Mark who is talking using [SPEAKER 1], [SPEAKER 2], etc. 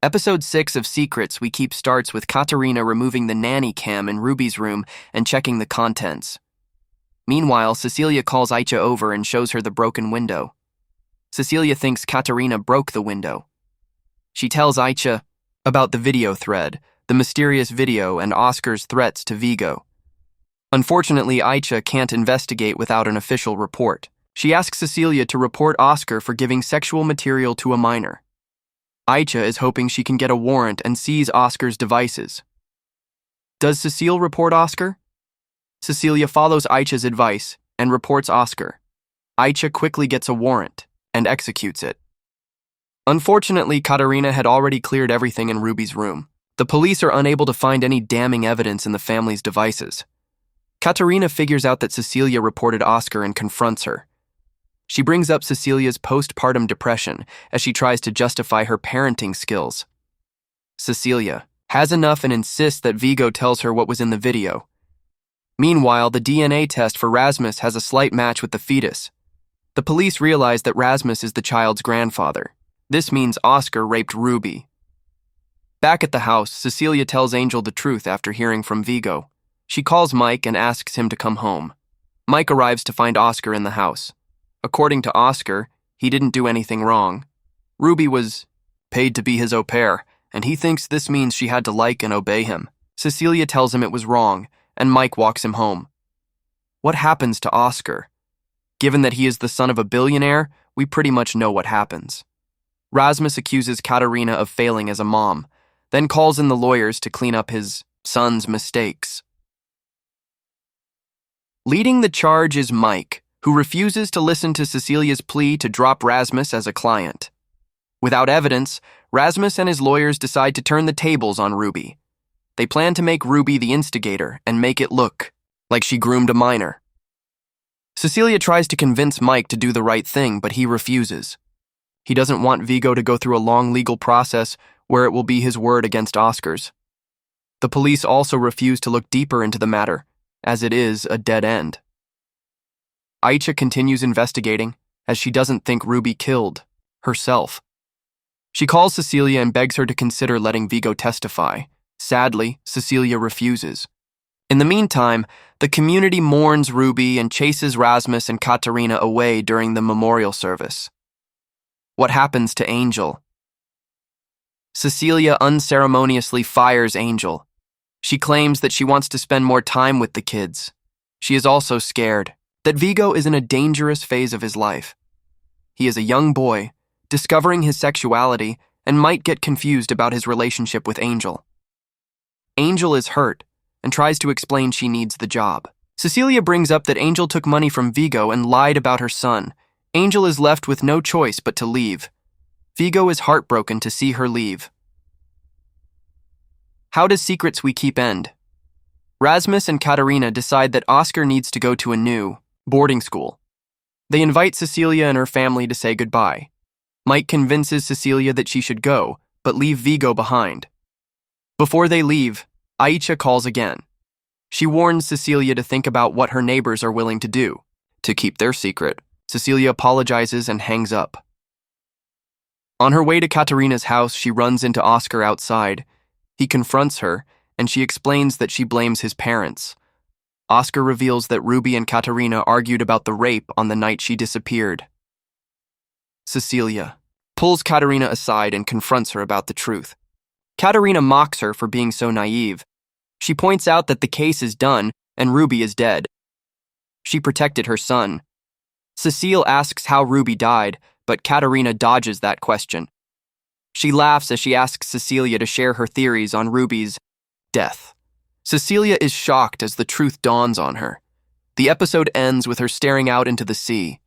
[SPEAKER 1] Episode 6 of Secrets We Keep starts with Katerina removing the nanny cam in Ruby's room and checking the contents. Meanwhile, Cecilia calls Aicha over and shows her the broken window. Cecilia thinks Katerina broke the window. She tells Aicha about the video thread, the mysterious video, and Oscar's threats to Vigo. Unfortunately, Aicha can't investigate without an official report. She asks Cecilia to report Oscar for giving sexual material to a minor. Aicha is hoping she can get a warrant and seize Oscar's devices. Does Cecile report Oscar? Cecilia follows Aicha's advice and reports Oscar. Aicha quickly gets a warrant and executes it. Unfortunately, Katerina had already cleared everything in Ruby's room. The police are unable to find any damning evidence in the family's devices. Katerina figures out that Cecilia reported Oscar and confronts her. She brings up Cecilia's postpartum depression as she tries to justify her parenting skills. Cecilia has enough and insists that Vigo tells her what was in the video. Meanwhile, the DNA test for Rasmus has a slight match with the fetus. The police realize that Rasmus is the child's grandfather. This means Oscar raped Ruby. Back at the house, Cecilia tells Angel the truth after hearing from Vigo. She calls Mike and asks him to come home. Mike arrives to find Oscar in the house. According to Oscar, he didn't do anything wrong. Ruby was paid to be his au pair, and he thinks this means she had to like and obey him. Cecilia tells him it was wrong, and Mike walks him home. What happens to Oscar? Given that he is the son of a billionaire, we pretty much know what happens. Rasmus accuses Katerina of failing as a mom, then calls in the lawyers to clean up his son's mistakes. Leading the charge is Mike, who refuses to listen to Cecilia's plea to drop Rasmus as a client. Without evidence, Rasmus and his lawyers decide to turn the tables on Ruby. They plan to make Ruby the instigator and make it look like she groomed a minor. Cecilia tries to convince Mike to do the right thing, but he refuses. He doesn't want Vigo to go through a long legal process where it will be his word against Oscar's. The police also refuse to look deeper into the matter, as it is a dead end. Aicha continues investigating, as she doesn't think Ruby killed herself. She calls Cecilia and begs her to consider letting Vigo testify. Sadly, Cecilia refuses. In the meantime, the community mourns Ruby and chases Rasmus and Katerina away during the memorial service. What happens to Angel? Cecilia unceremoniously fires Angel. She claims that she wants to spend more time with the kids. She is also scared that Vigo is in a dangerous phase of his life. He is a young boy, discovering his sexuality, and might get confused about his relationship with Angel. Angel is hurt and tries to explain she needs the job. Cecilia brings up that Angel took money from Vigo and lied about her son. Angel is left with no choice but to leave. Vigo is heartbroken to see her leave. How does Secrets We Keep end? Rasmus and Katerina decide that Oscar needs to go to a new boarding school. They invite Cecilia and her family to say goodbye. Mike convinces Cecilia that she should go, but leave Vigo behind. Before they leave, Aicha calls again. She warns Cecilia to think about what her neighbors are willing to do to keep their secret. Cecilia apologizes and hangs up. On her way to Katerina's house, she runs into Oscar outside. He confronts her, and she explains that she blames his parents. Oscar reveals that Ruby and Katerina argued about the rape on the night she disappeared. Cecilia pulls Katerina aside and confronts her about the truth. Katerina mocks her for being so naive. She points out that the case is done and Ruby is dead. She protected her son. Cecile asks how Ruby died, but Katerina dodges that question. She laughs as she asks Cecilia to share her theories on Ruby's death. Cecilia is shocked as the truth dawns on her. The episode ends with her staring out into the sea.